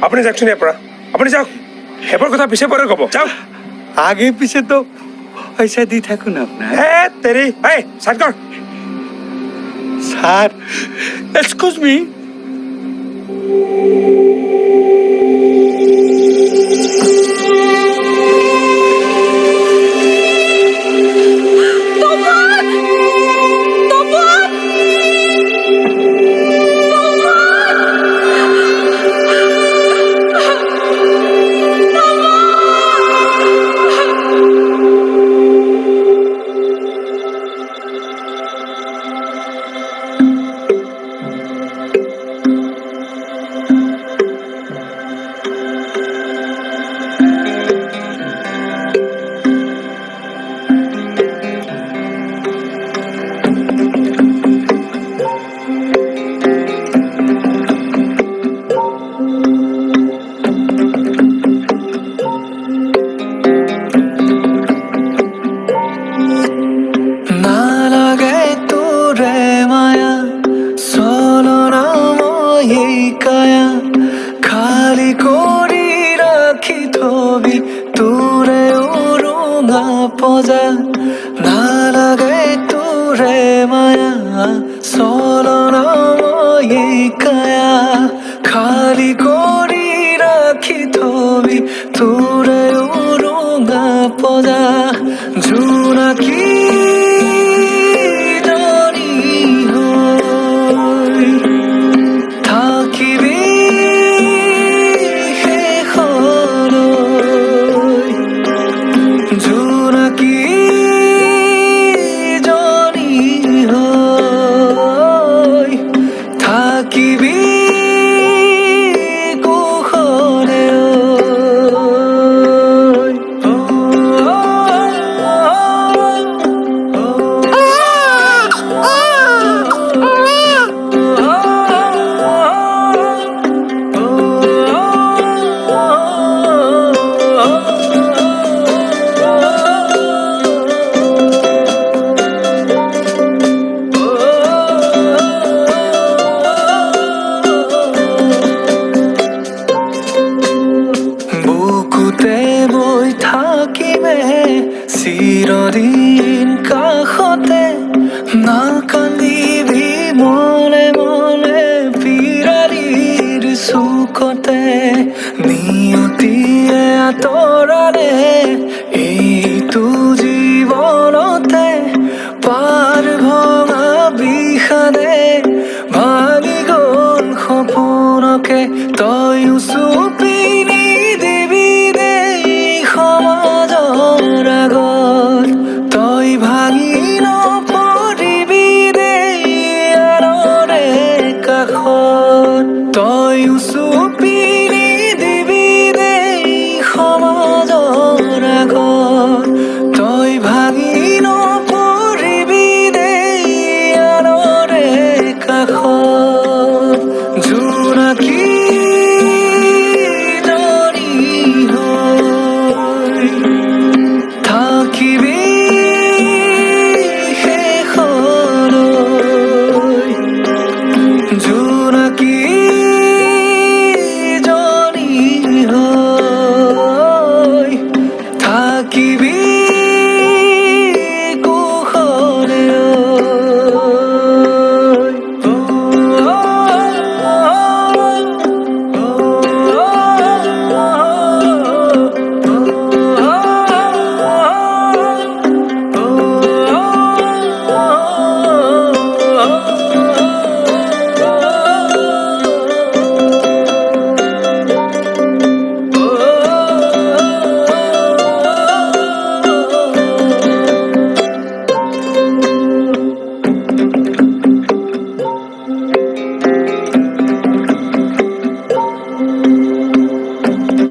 আপুনি যাওকচোন ইয়াৰ পৰা আপুনি যাওক সেইবোৰ কথা পিছে পৰে ক'ব যাওক आगे पीछे तो पैसा दी থাকো না আপনার হে তেৰি এই চাট কৰ স্যাৰ এক্সকিউজ মি পজা নালাগে তোৰে মায়া চলন কায়া খালি কৰি ৰাখি থবি তোৰে উৰুঙা পজা জোনাকী জনী হৈ থাকিবি চিৰদিন কাষতে নাকান্দিবি মনে মনে পিৰালিৰ চুকতে নিয়তিয়ে আঁতৰালে এইটো জীৱনতে পাৰ ভঙা বিষাদে ভাঙি গ'ল সপোনকে তয়ো চুপি নিদিবি দেই সমাজৰ আগত তই ভাঙি নপৰিবি দেই আনৰে কাষত তয়ো